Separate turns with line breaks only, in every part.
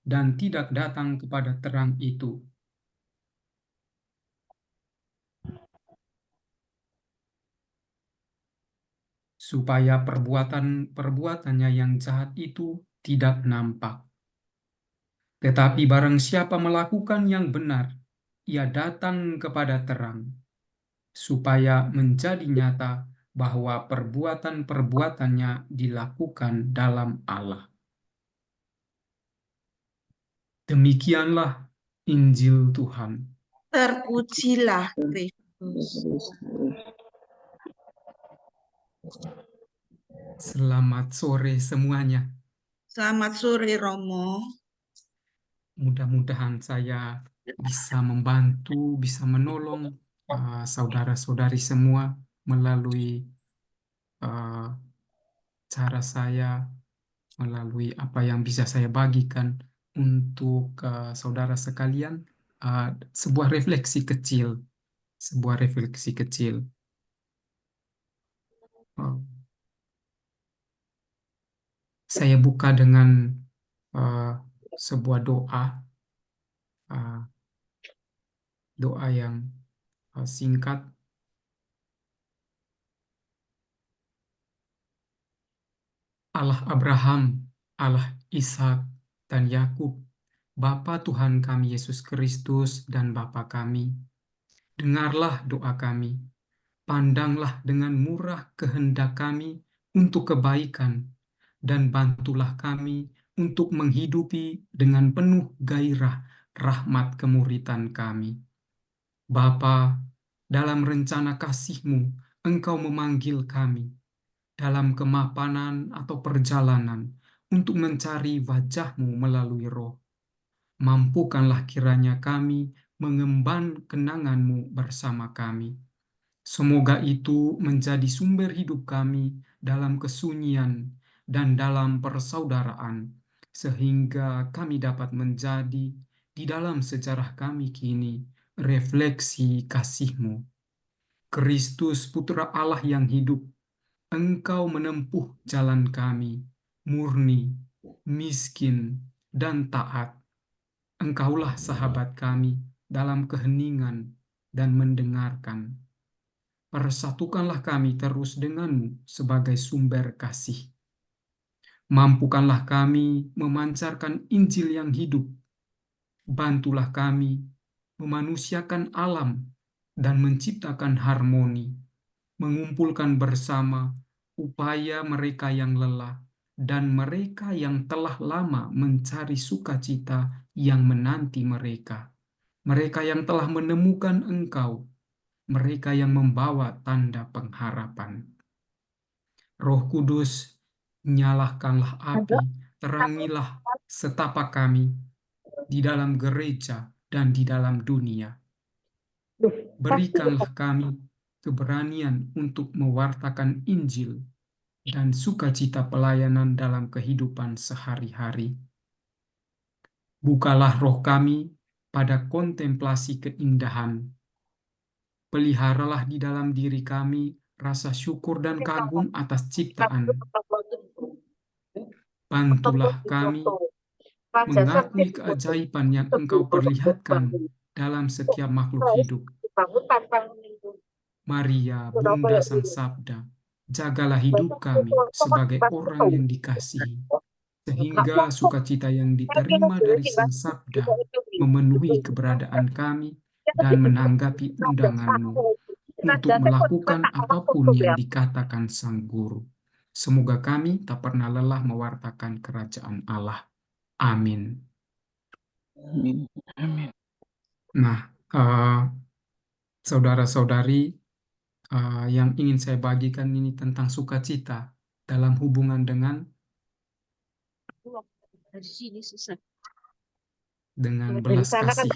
dan tidak datang kepada terang itu. Supaya perbuatannya yang jahat itu tidak nampak. Tetapi barang siapa melakukan yang benar, ia datang kepada terang, supaya menjadi nyata bahwa perbuatan-perbuatannya dilakukan dalam Allah. Demikianlah Injil Tuhan.
Terpujilah Kristus.
Selamat sore semuanya.
Selamat sore, Romo.
Mudah-mudahan saya bisa membantu, bisa menolong saudara-saudari semua melalui cara saya, melalui apa yang bisa saya bagikan untuk saudara sekalian, sebuah refleksi kecil, Saya buka dengan sebuah doa yang singkat. Allah Abraham, Allah Ishak dan Yakub, Bapa Tuhan kami Yesus Kristus dan Bapa kami, dengarlah doa kami, pandanglah dengan murah kehendak kami untuk kebaikan, dan bantulah kami untuk menghidupi dengan penuh gairah rahmat kemuritan kami. Bapa, dalam rencana kasih-Mu, Engkau memanggil kami dalam kemapanan atau perjalanan untuk mencari wajah-Mu melalui roh. Mampukanlah kiranya kami mengemban kenangan-Mu bersama kami. Semoga itu menjadi sumber hidup kami dalam kesunyian dan dalam persaudaraan, sehingga kami dapat menjadi di dalam sejarah kami kini refleksi kasih-Mu. Kristus Putra Allah yang hidup, Engkau menempuh jalan kami, murni, miskin, dan taat. Engkaulah sahabat kami dalam keheningan dan mendengarkan. Persatukanlah kami terus denganmu sebagai sumber kasih. Mampukanlah kami memancarkan Injil yang hidup. Bantulah kami memanusiakan alam dan menciptakan harmoni, mengumpulkan bersama upaya mereka yang lelah dan mereka yang telah lama mencari sukacita yang menanti mereka. Mereka yang telah menemukan Engkau, mereka yang membawa tanda pengharapan. Roh Kudus, nyalakanlah api, terangilah setapak kami di dalam gereja dan di dalam dunia. Berikanlah kami keberanian untuk mewartakan Injil dan sukacita pelayanan dalam kehidupan sehari-hari. Bukalah roh kami pada kontemplasi keindahan. Peliharalah di dalam diri kami rasa syukur dan kagum atas ciptaan. Bantulah kami mengakui keajaiban yang Engkau perlihatkan dalam setiap makhluk hidup. Maria, Bunda Sang Sabda, jagalah hidup kami sebagai orang yang dikasihi, sehingga sukacita yang diterima dari Sang Sabda memenuhi keberadaan kami dan menanggapi undangan-Mu untuk melakukan apapun yang dikatakan Sang Guru. Semoga kami tak pernah lelah mewartakan kerajaan Allah. Amin.
Amin. Amin.
Nah, saudara-saudari, yang ingin saya bagikan ini tentang sukacita dalam hubungan dengan belas kasih.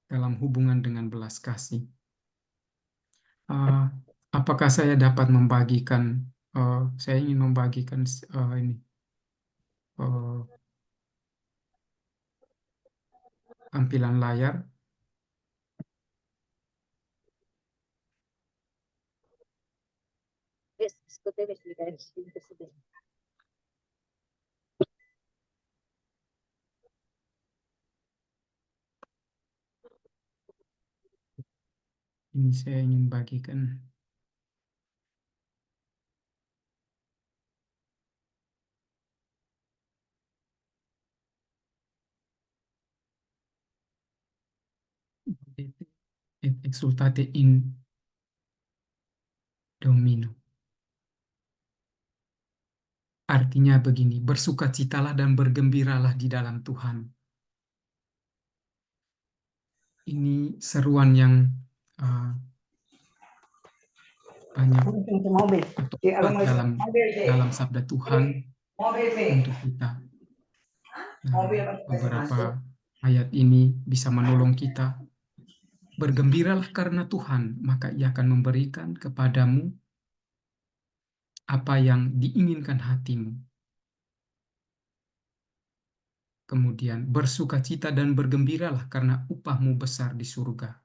Dalam hubungan dengan belas kasih. Apakah saya dapat membagikan, saya ingin membagikan ini tampilan layar. Ini saya ingin bagikan. Et exultate in Domino. Artinya begini, bersukacitalah dan bergembiralah di dalam Tuhan. Ini seruan yang banyak atau kuat dalam sabda Tuhan untuk kita. Nah, beberapa ayat ini bisa menolong kita. Bergembiralah karena Tuhan, maka Ia akan memberikan kepadamu apa yang diinginkan hatimu. Kemudian bersukacita dan bergembiralah karena upahmu besar di surga.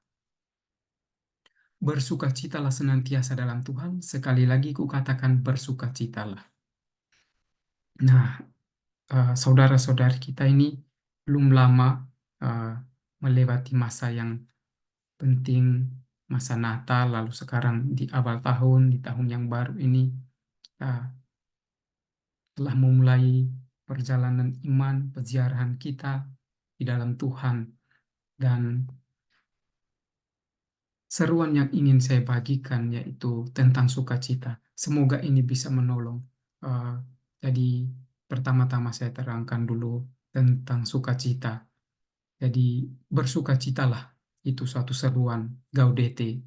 Bersukacitalah senantiasa dalam Tuhan. Sekali lagi kukatakan bersukacitalah. Nah, saudara-saudari kita ini belum lama melewati masa yang penting, masa Natal, lalu sekarang di awal tahun, di tahun yang baru ini, kita telah memulai perjalanan iman, peziarahan kita di dalam Tuhan. Dan seruan yang ingin saya bagikan yaitu tentang sukacita. Semoga ini bisa menolong. Jadi pertama-tama saya terangkan dulu tentang sukacita. Jadi bersukacitalah, itu suatu seruan, gaudete.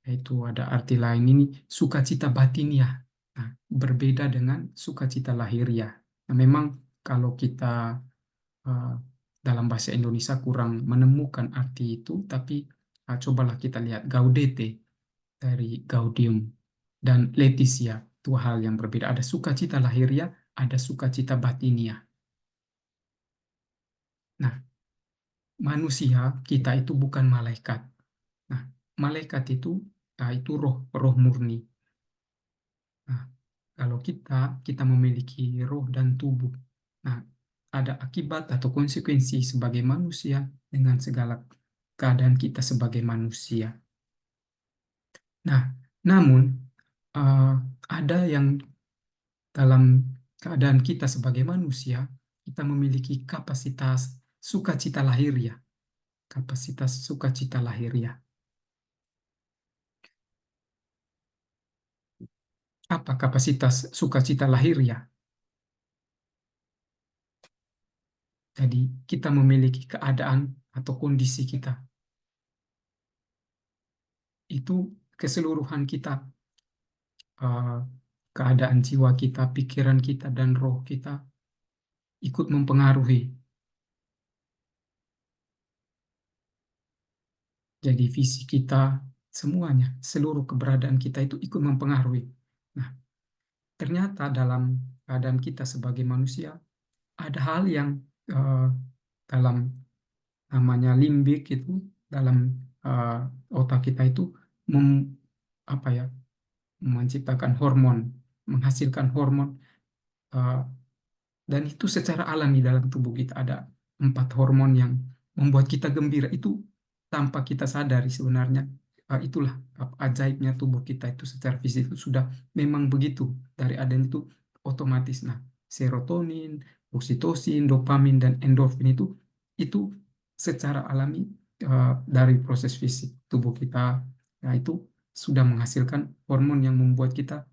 Yaitu ada arti lain ini, sukacita batiniah. Nah, berbeda dengan sukacita lahiriah. Nah, memang kalau kita dalam bahasa Indonesia kurang menemukan arti itu, tapi cobalah kita lihat gaudete dari gaudium dan Laetitia, dua hal yang berbeda. Ada sukacita lahiriah, ada sukacita batiniah. Nah, manusia kita itu bukan malaikat. Nah, malaikat itu roh murni. Nah, kalau kita memiliki roh dan tubuh. Nah, ada akibat atau konsekuensi sebagai manusia dengan segala keadaan kita sebagai manusia. Nah, namun ada yang dalam keadaan kita sebagai manusia, kita memiliki kapasitas sukacita lahiriah. Kapasitas sukacita lahiriah. Apa kapasitas sukacita lahiriah? Jadi kita memiliki keadaan atau kondisi kita. Itu keseluruhan kita, keadaan jiwa kita, pikiran kita, dan roh kita ikut mempengaruhi. Jadi visi kita, semuanya, seluruh keberadaan kita itu ikut mempengaruhi. Nah, ternyata dalam keadaan kita sebagai manusia, ada hal yang dalam namanya limbik itu, dalam otak kita itu menciptakan hormon, menghasilkan hormon, dan itu secara alami dalam tubuh kita ada 4 hormon yang membuat kita gembira. Itu tanpa kita sadari sebenarnya. Itulah ajaibnya tubuh kita itu secara fisik itu sudah memang begitu, dari adanya itu otomatis. Nah, serotonin, oksitosin, dopamin, dan endorfin itu secara alami dari proses fisik tubuh kita. Nah, itu sudah menghasilkan hormon yang membuat kita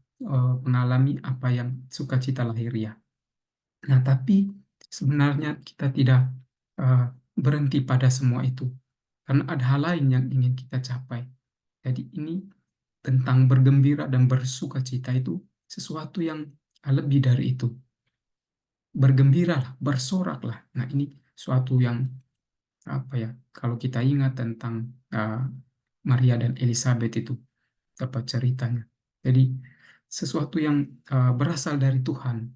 mengalami apa yang sukacita lahiriah. Nah, tapi sebenarnya kita tidak berhenti pada semua itu, karena ada hal lain yang ingin kita capai. Jadi ini tentang bergembira dan bersukacita itu sesuatu yang lebih dari itu. Bergembiralah, bersoraklah. Nah, ini suatu yang kalau kita ingat tentang Maria dan Elizabeth itu, dapat ceritanya. Jadi sesuatu yang berasal dari Tuhan.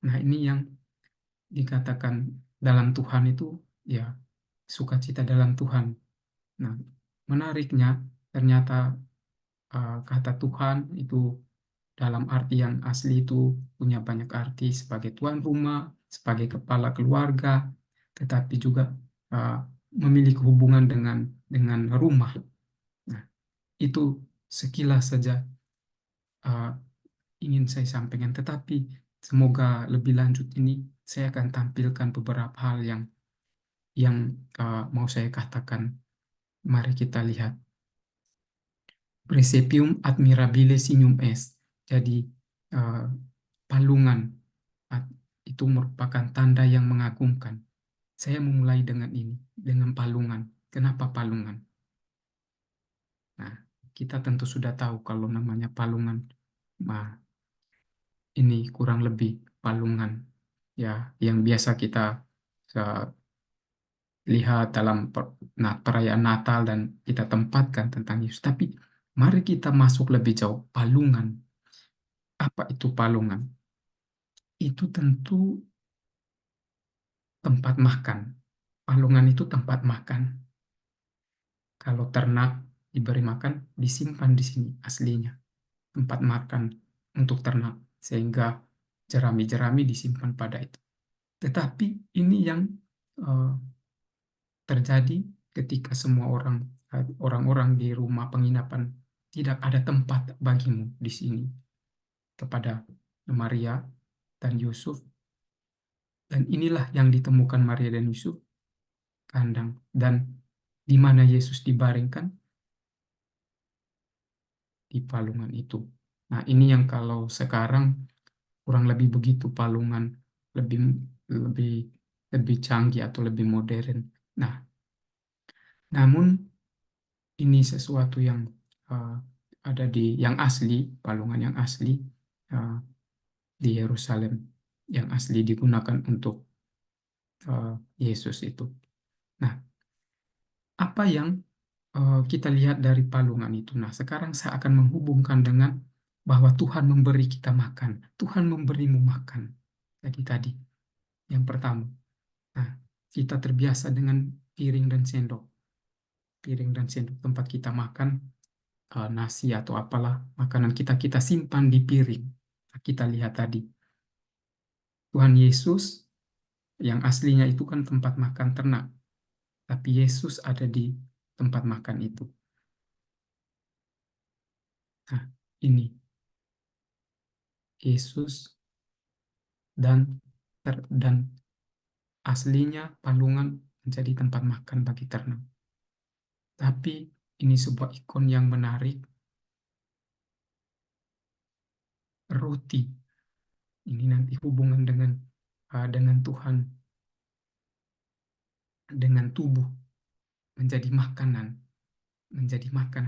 Nah, ini yang dikatakan dalam Tuhan itu, ya, sukacita dalam Tuhan. Nah, menariknya ternyata kata Tuhan itu dalam arti yang asli itu punya banyak arti, sebagai tuan rumah, sebagai kepala keluarga, tetapi juga memiliki hubungan dengan rumah. itu sekilas saja uh, ingin saya sampaikan, tetapi semoga lebih lanjut ini saya akan tampilkan beberapa hal yang mau saya katakan. Mari kita lihat. Praesepium admirabile signum est. Jadi palungan itu merupakan tanda yang mengagumkan. Saya memulai dengan ini, dengan palungan. Kenapa palungan? Nah, kita tentu sudah tahu kalau namanya palungan. Nah, ini kurang lebih palungan ya yang biasa kita uh, lihat dalam perayaan Natal dan kita tempatkan tentang Yesus. Tapi mari kita masuk lebih jauh. Palungan. Apa itu palungan? Itu tentu tempat makan. Palungan itu tempat makan. Kalau ternak diberi makan, disimpan di sini aslinya. Tempat makan untuk ternak. Sehingga jerami-jerami disimpan pada itu. Tetapi ini yang terjadi ketika semua orang-orang di rumah penginapan tidak ada tempat bagimu di sini kepada Maria dan Yusuf. Dan inilah yang ditemukan Maria dan Yusuf, kandang. Dan di mana Yesus dibaringkan? Di palungan itu. Nah, ini yang kalau sekarang kurang lebih begitu palungan, lebih lebih lebih canggih atau lebih modern. Nah, namun ini sesuatu yang ada yang asli, palungan yang asli di Yerusalem, yang asli digunakan untuk Yesus itu. Nah, apa yang kita lihat dari palungan itu? Nah, sekarang saya akan menghubungkan dengan bahwa Tuhan memberi kita makan. Tuhan memberimu makan. Jadi tadi, yang pertama. Nah, kita terbiasa dengan piring dan sendok. Piring dan sendok tempat kita makan, nasi atau apalah makanan kita simpan di piring. Nah, kita lihat tadi Tuhan Yesus yang aslinya itu kan tempat makan ternak, tapi Yesus ada di tempat makan itu. Nah, ini Yesus dan aslinya palungan menjadi tempat makan bagi ternak. Tapi ini sebuah ikon yang menarik. Roti ini nanti hubungan dengan Tuhan, dengan tubuh menjadi makanan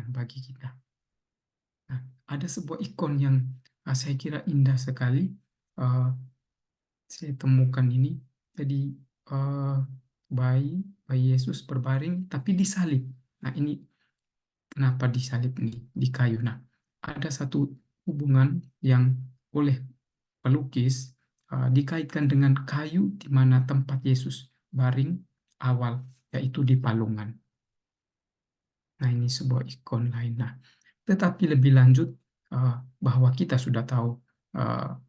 bagi kita. Nah, ada sebuah ikon yang saya kira indah sekali. Saya temukan ini. Jadi bayi Yesus berbaring tapi disalib. Nah, ini kenapa disalib nih di kayu? Nah, ada satu hubungan yang oleh pelukis dikaitkan dengan kayu di mana tempat Yesus baring awal, yaitu di palungan. Nah, ini sebuah ikon lain. Nah, tetapi lebih lanjut bahwa kita sudah tahu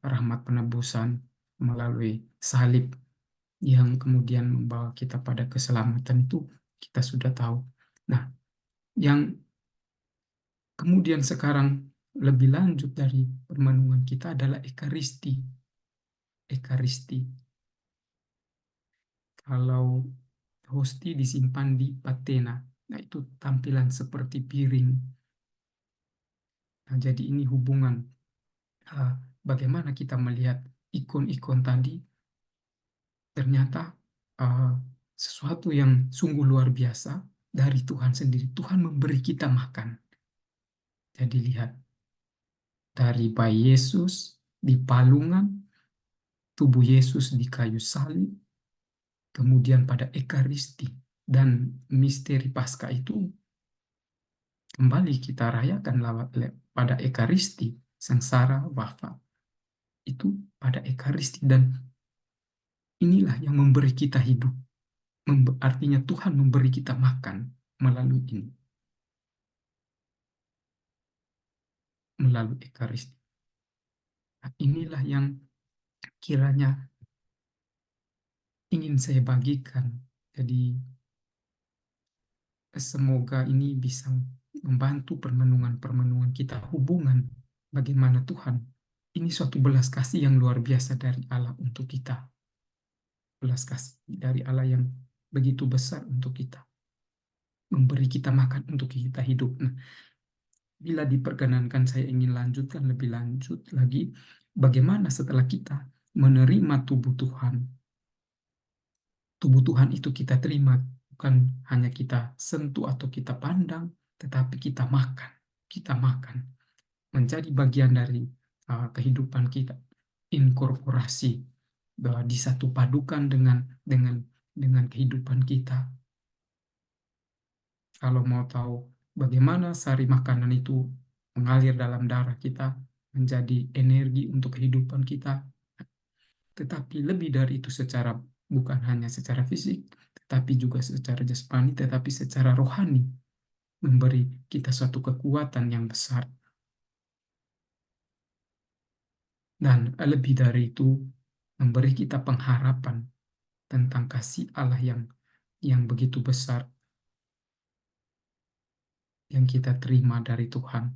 rahmat penebusan melalui salib yang kemudian membawa kita pada keselamatan itu kita sudah tahu. Nah, yang kemudian sekarang lebih lanjut dari permenungan kita adalah Ekaristi. Ekaristi. Kalau hosti disimpan di patena, nah itu tampilan seperti piring. Nah, jadi ini hubungan bagaimana kita melihat ikon-ikon tadi, ternyata sesuatu yang sungguh luar biasa dari Tuhan sendiri. Tuhan memberi kita makan. Jadi lihat, dari bayi Yesus di palungan, tubuh Yesus di kayu salib, kemudian pada Ekaristi dan misteri Paskah itu kembali kita rayakan pada Ekaristi, sengsara, wafat. Itu pada Ekaristi, dan inilah yang memberi kita hidup. Artinya Tuhan memberi kita makan melalui ini. Melalui Ekaristi. Nah, inilah yang kiranya ingin saya bagikan. Jadi semoga ini bisa membantu permenungan-permenungan kita, hubungan bagaimana Tuhan. Ini suatu belas kasih yang luar biasa dari Allah untuk kita. Belas kasih dari Allah yang begitu besar untuk kita. Memberi kita makan untuk kita hidup. Nah, bila diperkenankan saya ingin lanjutkan lebih lanjut lagi, bagaimana setelah kita menerima tubuh Tuhan. Tubuh Tuhan itu kita terima, bukan hanya kita sentuh atau kita pandang, tetapi kita makan. Kita makan. Menjadi bagian dari kehidupan kita. Inkorporasi, disatu padukan dengan kehidupan kita. Kalau mau tahu bagaimana sari makanan itu mengalir dalam darah kita, menjadi energi untuk kehidupan kita, tetapi lebih dari itu bukan hanya secara fisik, tetapi juga secara jasmani, tetapi secara rohani, memberi kita suatu kekuatan yang besar. Dan lebih dari itu, memberi kita pengharapan tentang kasih Allah yang begitu besar yang kita terima dari Tuhan.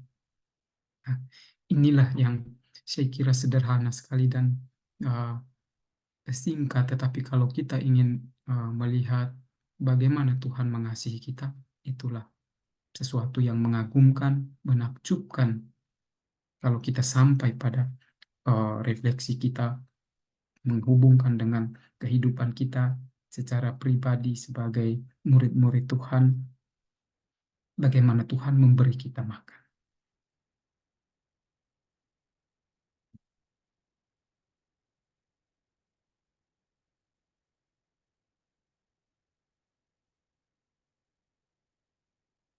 Nah, inilah yang saya kira sederhana sekali dan singkat, tetapi kalau kita ingin melihat bagaimana Tuhan mengasihi kita, itulah sesuatu yang mengagumkan, menakjubkan kalau kita sampai pada refleksi kita, menghubungkan dengan kehidupan kita secara pribadi sebagai murid-murid Tuhan, bagaimana Tuhan memberi kita makan.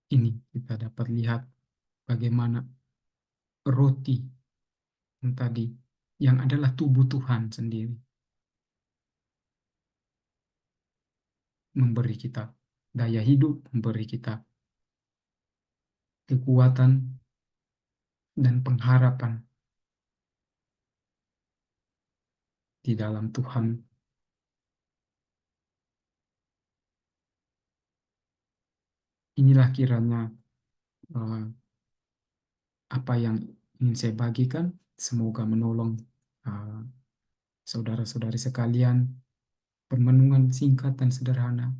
Ini kita dapat lihat bagaimana roti yang tadi, yang adalah tubuh Tuhan sendiri, memberi kita daya hidup, memberi kita kekuatan dan pengharapan di dalam Tuhan. Inilah kiranya apa yang ingin saya bagikan, semoga menolong saudara-saudari sekalian. Permenungan singkat dan sederhana.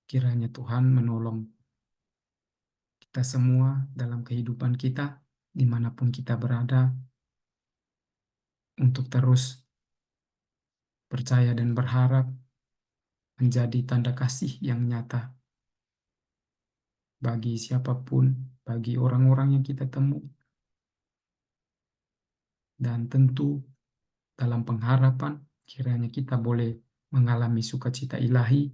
Kiranya Tuhan menolong kita semua dalam kehidupan kita, dimanapun kita berada, untuk terus percaya dan berharap menjadi tanda kasih yang nyata bagi siapapun, bagi orang-orang yang kita temui. Dan tentu dalam pengharapan, kiranya kita boleh mengalami sukacita ilahi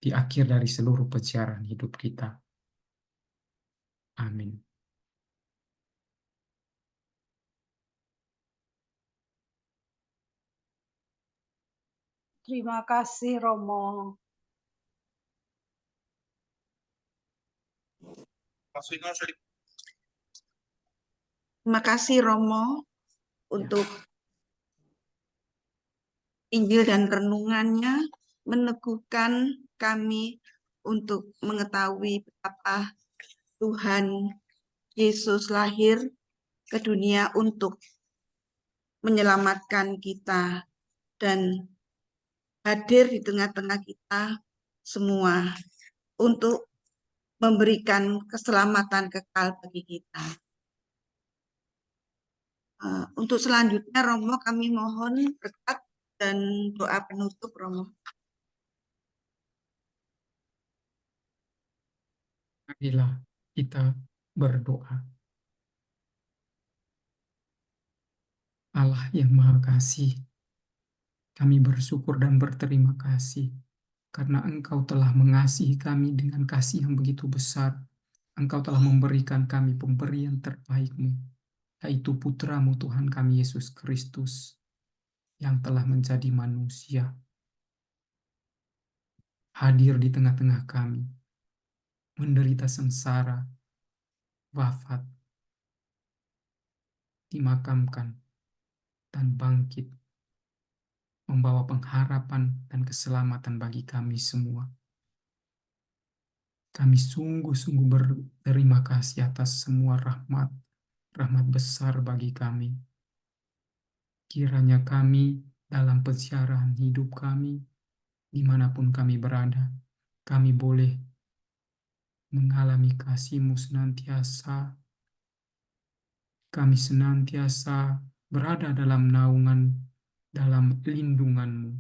di akhir dari seluruh perjalanan hidup kita. Amin.
Terima kasih Romo. Terima kasih Romo untuk Injil dan renungannya, meneguhkan kami untuk mengetahui betapa Tuhan Yesus lahir ke dunia untuk menyelamatkan kita dan hadir di tengah-tengah kita semua untuk memberikan keselamatan kekal bagi kita. Untuk selanjutnya Romo kami mohon berkat dan doa penutup Romo.
Marilah kita berdoa. Allah yang Maha Kasih, kami bersyukur dan berterima kasih karena Engkau telah mengasihi kami dengan kasih yang begitu besar. Engkau telah memberikan kami pemberian terbaik-Mu, yaitu Putra-Mu Tuhan kami Yesus Kristus, yang telah menjadi manusia, hadir di tengah-tengah kami, menderita sengsara, wafat, dimakamkan, dan bangkit, membawa pengharapan dan keselamatan bagi kami semua. Kami sungguh-sungguh berterima kasih atas semua rahmat besar bagi kami. Kiranya kami dalam perjalanan hidup kami, dimanapun kami berada, kami boleh mengalami kasih-Mu senantiasa. Kami senantiasa berada dalam naungan, dalam lindungan-Mu.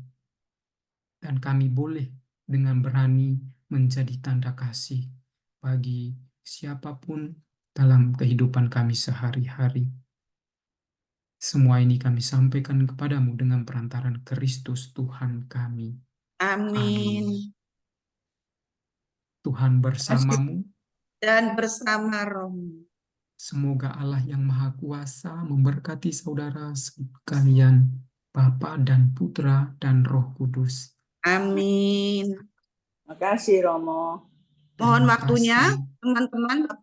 Dan kami boleh dengan berani menjadi tanda kasih bagi siapapun dalam kehidupan kami sehari-hari. Semua ini kami sampaikan kepadamu dengan perantaran Kristus Tuhan kami.
Amin.
Tuhan bersamamu.
Dan bersama rohmu.
Semoga Allah yang Maha Kuasa memberkati saudara sekalian, Bapa dan Putra dan Roh Kudus.
Amin.
Makasih Romo.
Mohon
Terima
waktunya,
kasih.
teman-teman, Bapak